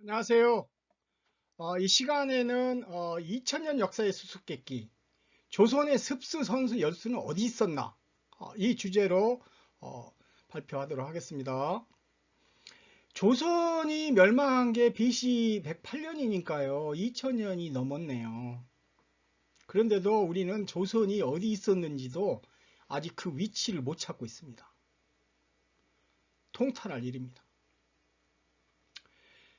안녕하세요. 이 시간에는 2000년 역사의 수수께끼, 조선의 습수 선수 열수는 어디 있었나? 이 주제로 발표하도록 하겠습니다. 조선이 멸망한 게 BC 108년이니까요. 2000년이 넘었네요. 그런데도 우리는 조선이 어디 있었는지도 아직 그 위치를 못 찾고 있습니다. 통탄할 일입니다.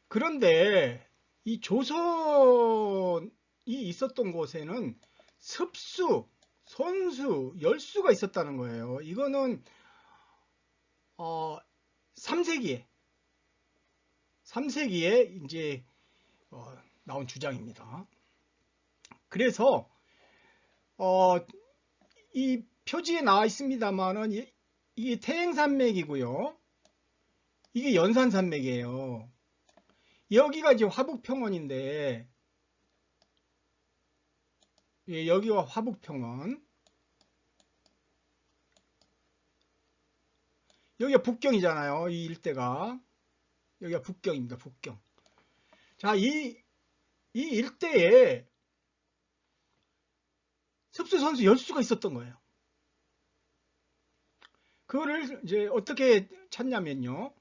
그런데 이 조선이 있었던 곳에는 습수, 선수, 열수가 있었다는 거예요. 이거는 3세기에 이제 나온 주장입니다. 그래서 어, 이 표지에 나와 있습니다만은 이게 태행산맥이고요. 이게 연산산맥이에요. 여기가 이제 화북평원인데, 예, 여기가 화북평원, 여기가 북경이잖아요. 이 일대가. 여기가 북경입니다. 북경. 자, 이 일대에 습수 선수 열수가 있었던 거예요. 그거를 이제 어떻게 찾냐면요.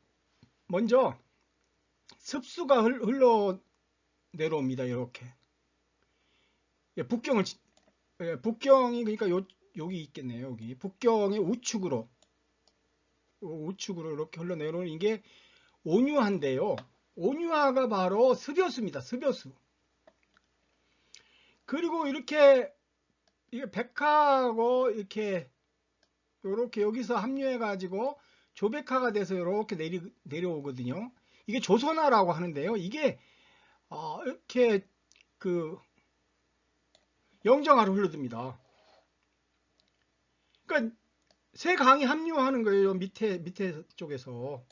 먼저 습수가 흘러 내려옵니다. 이렇게. 예, 북경이 그러니까 여기 있겠네요. 여기 북경의 우측으로 이렇게 흘러 내려오는 이게 온유한데요. 온유하가 바로 습여수입니다. 습여수. 그리고 이렇게 이게 백하고 이렇게 여기서 합류해 가지고 조백하가 돼서 이렇게 내려오거든요. 이게 조선하라고 하는데요. 이게 이렇게 그 영정하로 흘러듭니다. 그러니까 세 강이 합류하는 거예요. 밑에 쪽에서.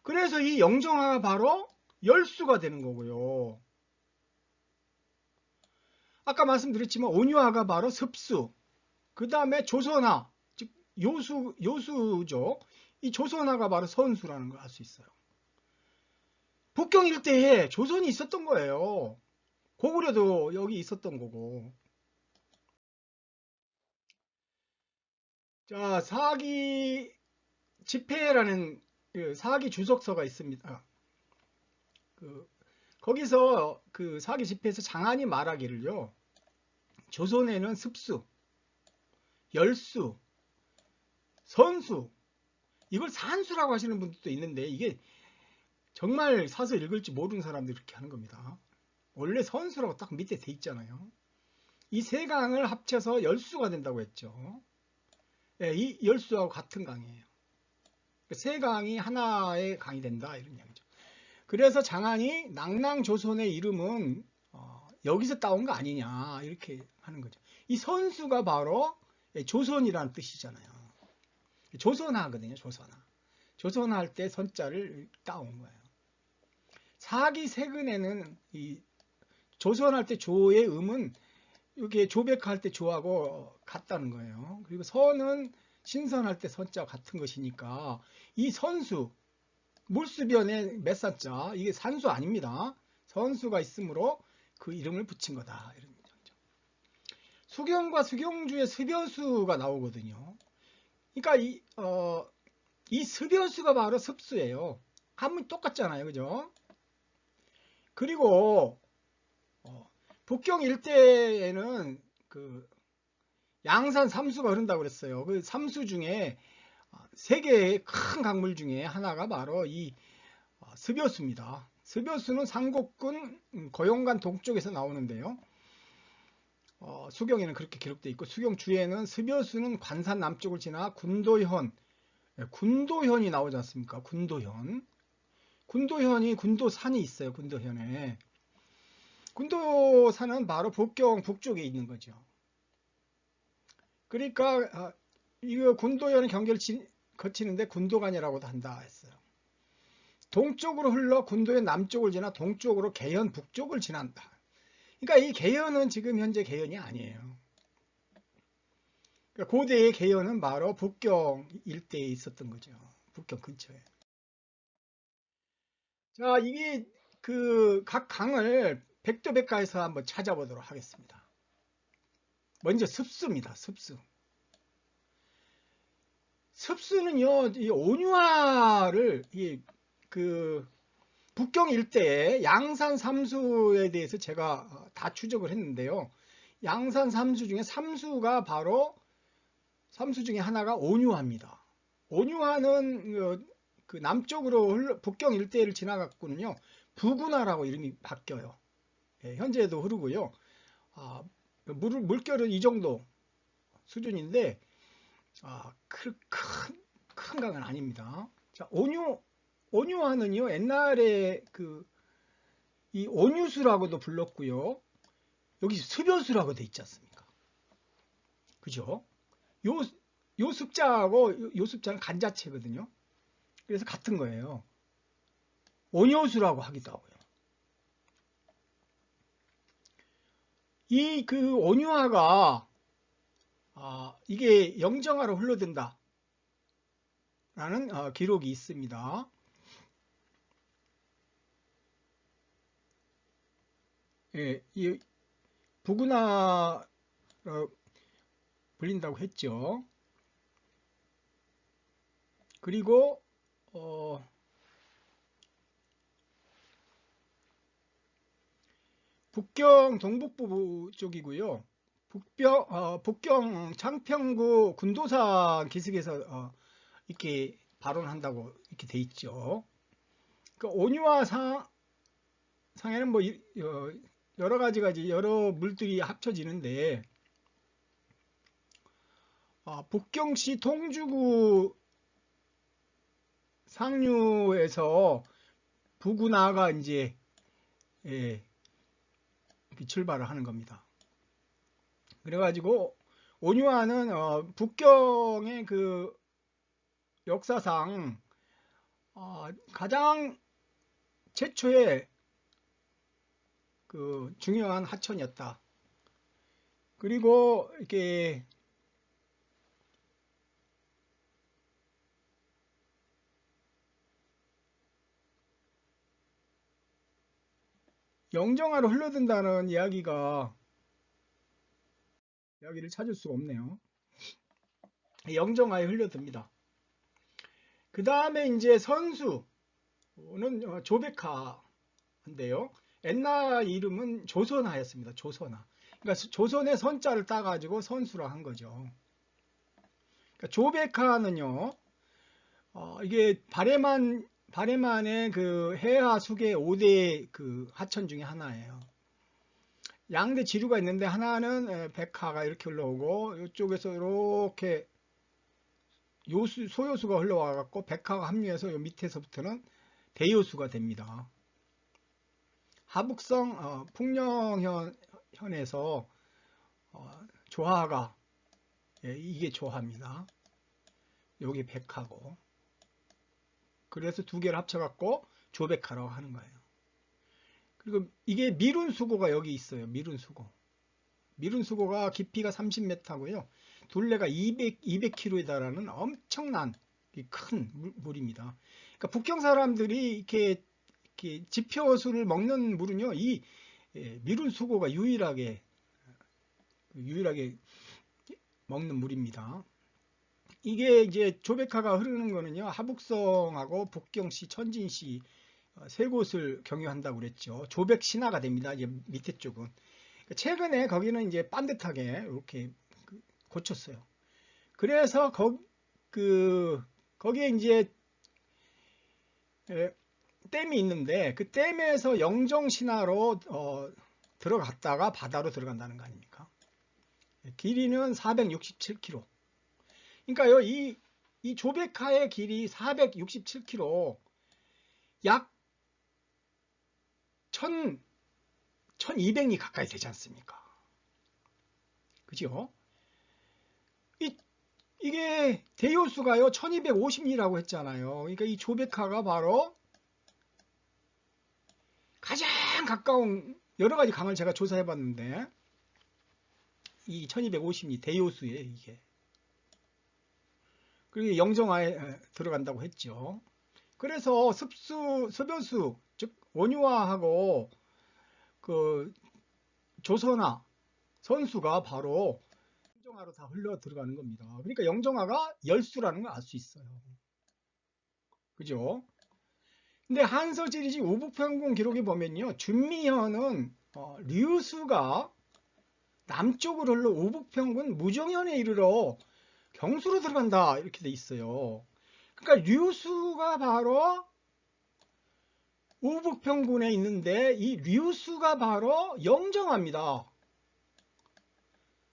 그래서 이 영정하가 바로 열수가 되는 거고요. 아까 말씀드렸지만 온유하가 바로 습수. 그 다음에 조선하, 즉 요수죠. 이 조선하가 바로 선수라는 걸 알 수 있어요. 북경 일대에 조선이 있었던 거예요. 고구려도 여기 있었던 거고. 자, 사기 집회라는 그 사기 주석서가 있습니다. 그 거기서 그 사기 집회에서 장한이 말하기를요. 조선에는 습수, 열수, 선수, 이걸 산수라고 하시는 분들도 있는데 이게 정말 사서 읽을지 모르는 사람들이 그렇게 하는 겁니다. 원래 선수라고 딱 밑에 돼 있잖아요. 이 세 강을 합쳐서 열수가 된다고 했죠. 예, 이 열수하고 같은 강이에요. 세 강이 하나의 강이 된다 이런 이야기죠. 그래서 장한이 낭낭조선의 이름은 여기서 따온 거 아니냐 이렇게 하는 거죠. 이 선수가 바로 조선이라는 뜻이잖아요. 조선하거든요. 조선할 때 선자를 따온 거예요. 사기 세근에는 이 조선할 때 조의 음은 이게 조백할 때 조하고 같다는 거예요. 그리고 선은 신선할 때 선자와 같은 것이니까 이 선수 물수변의 몇산자 이게 산수 아닙니다. 선수가 있으므로 그 이름을 붙인 거다. 이런 거죠. 수경과 수경주의 습여수가 나오거든요. 그러니까 이 습여수가 바로 습수예요. 한문이 똑같잖아요. 그죠? 그리고 북경 일대에는 그 양산 삼수가 흐른다고 그랬어요. 그 삼수 중에 세 개의 큰 강물 중에 하나가 바로 이 습여수입니다. 습여수는 상곡군 거용간 동쪽에서 나오는데요. 수경에는 그렇게 기록되어 있고 수경 주에는 습여수는 관산 남쪽을 지나 군도현이 나오지 않습니까? 군도현이 군도산이 있어요. 군도현에 군도산은 바로 북경 북쪽에 있는 거죠. 그러니까 이거 군도현 경계를 거치는데 군도간이라고도 한다 했어요. 동쪽으로 흘러 군도현 남쪽을 지나 동쪽으로 개현 북쪽을 지난다. 그러니까 이 개현은 지금 현재 개현이 아니에요. 그러니까 고대의 개현은 바로 북경 일대에 있었던 거죠. 북경 근처에. 자, 이게 각 강을 백도백과에서 한번 찾아보도록 하겠습니다. 먼저 습수입니다. 습수. 습수는요, 이 온유화를 북경 일대의 양산 삼수에 대해서 제가 다 추적을 했는데요. 양산 삼수 중에 삼수 중에 하나가 온유화입니다. 온유화는 그 남쪽으로 북경 일대를 지나갔군요. 부군하라고 이름이 바뀌어요. 예, 현재도 흐르고요. 물결은 이 정도 수준인데 큰 강은 아닙니다. 자, 온유화는요, 옛날에 이 온유수라고도 불렀고요. 여기 습여수라고 돼 있지 않습니까? 그죠? 요 습자하고 요 습자는 간자체거든요. 그래서 같은 거예요. 온효수라고 하기도 하고요. 이 온유화가 이게 영정화로 흘러든다 라는 기록이 있습니다. 예, 이 부근화로 불린다고 했죠. 그리고 북경 동북부 쪽이고요. 북경 창평구 군도산 기슭에서 이렇게 발원한다고 이렇게 돼 있죠. 그 온유화 상에는 뭐 여러 가지 여러 물들이 합쳐지는데 북경시 통주구 상류에서 부군화가 이제 출발을 하는 겁니다. 그래가지고 온유화는 북경의 그 역사상 가장 최초의 그 중요한 하천이었다. 그리고 이렇게 영정화로 흘러든다는 이야기를 찾을 수가 없네요. 영정화에 흘러듭니다. 그 다음에 이제 선수는 조백화인데요. 옛날 이름은 조선화였습니다. 조선화. 그러니까 조선의 선자를 따가지고 선수라 한 거죠. 그러니까 조백화는요, 이게 발해만의 그 해하 수계 5대 그 하천 중에 하나예요. 양대 지류가 있는데 하나는 백하가 이렇게 흘러오고 이쪽에서 이렇게 소요수가 흘러와 갖고 백하가 합류해서 요 밑에서부터는 대요수가 됩니다. 하북성 풍령현에서 조하가 이게 조하입니다. 여기 백하고 그래서 두 개를 합쳐갖고 조백하라고 하는 거예요. 그리고 이게 미룬수고가 여기 있어요. 미룬수고가 깊이가 30m고요. 둘레가 200km에 달하는 엄청난 큰 물입니다. 그러니까 북경 사람들이 이렇게 지표수를 먹는 물은요, 이 미룬수고가 유일하게 먹는 물입니다. 이게 이제 조백하가 흐르는 거는요, 하북성하고 북경시, 천진시 세 곳을 경유한다고 그랬죠. 조백 신화가 됩니다. 이제 밑에 쪽은. 최근에 거기는 이제 반듯하게 이렇게 고쳤어요. 그래서 거기에 이제 댐이 있는데 그 댐에서 영정 신화로 들어갔다가 바다로 들어간다는 거 아닙니까? 길이는 467km. 그러니까요, 이 조백하의 길이 467km, 약 1200리 가까이 되지 않습니까? 그죠? 이게 대요수가요 1250리라고 했잖아요. 그러니까 이 조백하가 바로 가장 가까운 여러 가지 강을 제가 조사해 봤는데 이 1250리 대요수에 이게 그리고 영정화에 들어간다고 했죠. 그래서 습여수 즉 원유화하고 그 조선화 선수가 바로 영정화로 다 흘러 들어가는 겁니다. 그러니까 영정화가 열수라는 걸 알 수 있어요. 그죠? 근데 한서지리지 우북평군 기록에 보면요, 준미현은 류수가 남쪽으로 흘러 우북평군 무정현에 이르러 경수로 들어간다 이렇게 돼 있어요. 그러니까 류수가 바로 우북평군에 있는데 이 류수가 바로 영정화입니다.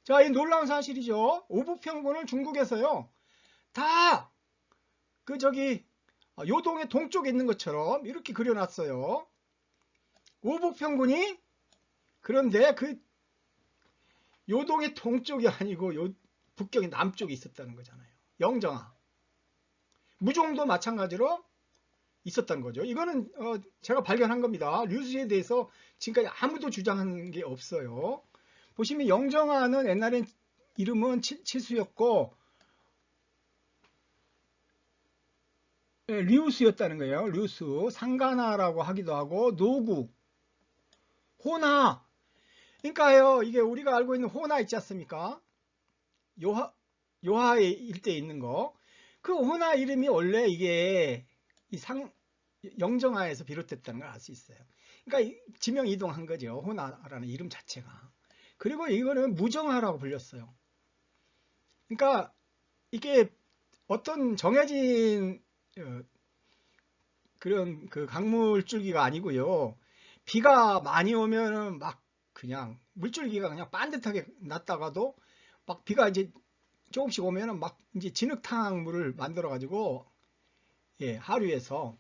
자, 이 놀라운 사실이죠. 우북평군을 중국에서요 다 그 저기 요동의 동쪽에 있는 것처럼 이렇게 그려놨어요. 우북평군이 그런데 그 요동의 동쪽이 아니고 북경의 남쪽에 있었다는 거잖아요. 영정화. 무종도 마찬가지로 있었던 거죠. 이거는 제가 발견한 겁니다. 류수에 대해서 지금까지 아무도 주장한 게 없어요. 보시면 영정화는 옛날엔 이름은 칠수였고 류수였다는 거예요. 류수, 상가나라고 하기도 하고 노구, 호나. 그러니까요, 이게 우리가 알고 있는 호나 있지 않습니까? 요하의 일대에 있는 거. 그 호나 이름이 원래 이게 영정화에서 비롯됐다는 걸 알 수 있어요. 그러니까 지명 이동한 거죠. 호나라는 이름 자체가. 그리고 이거는 무정화라고 불렸어요. 그러니까 이게 어떤 정해진 그런 그 강물줄기가 아니고요. 비가 많이 오면은 막 그냥 물줄기가 그냥 반듯하게 났다가도 막 비가 이제 조금씩 오면은 막 이제 진흙탕 물을 만들어 가지고 하류에서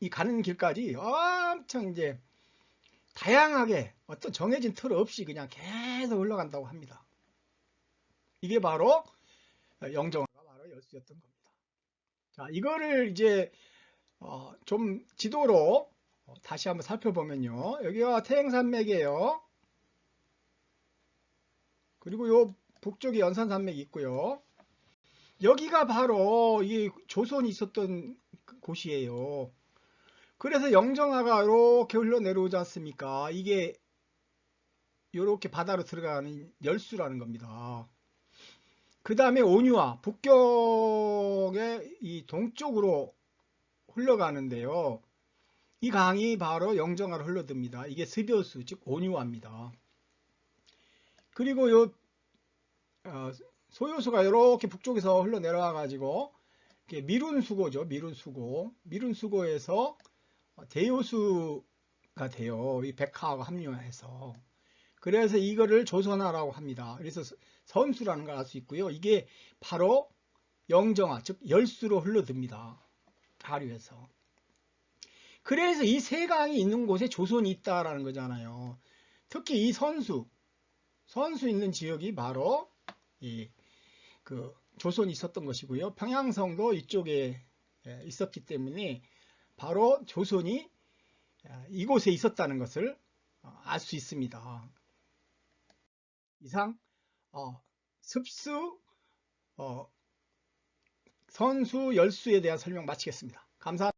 이 가는 길까지 엄청 이제 다양하게 어떤 정해진 틀 없이 그냥 계속 흘러간다고 합니다. 이게 바로 영정화가 바로 열수였던 겁니다. 자, 이거를 이제 좀 지도로 다시 한번 살펴보면요. 여기가 태행산맥이에요. 그리고 요 북쪽에 연산산맥이 있고요. 여기가 바로 이 조선이 있었던 곳이에요. 그래서 영정화가 이렇게 흘러내려오지 않습니까? 이게 이렇게 바다로 들어가는 열수라는 겁니다. 그 다음에 온유화, 북경의 이 동쪽으로 흘러가는데요. 이 강이 바로 영정화로 흘러듭니다. 이게 습여수, 즉 온유화입니다. 그리고 요 소요수가 이렇게 북쪽에서 흘러내려와 가지고 미룬수고죠. 미룬수고에서 대요수가 돼요. 이 백화하고 합류해서. 그래서 이거를 조선화라고 합니다. 그래서 선수라는 걸 알 수 있고요. 이게 바로 영정화, 즉 열수로 흘러듭니다. 하류에서. 그래서 이 세 강이 있는 곳에 조선이 있다라는 거잖아요. 특히 이 선수 있는 지역이 바로 그 조선이 있었던 것이고요. 평양성도 이쪽에 있었기 때문에 바로 조선이 이곳에 있었다는 것을 알 수 있습니다. 이상 습수, 선수, 열수에 대한 설명 마치겠습니다. 감사합니다.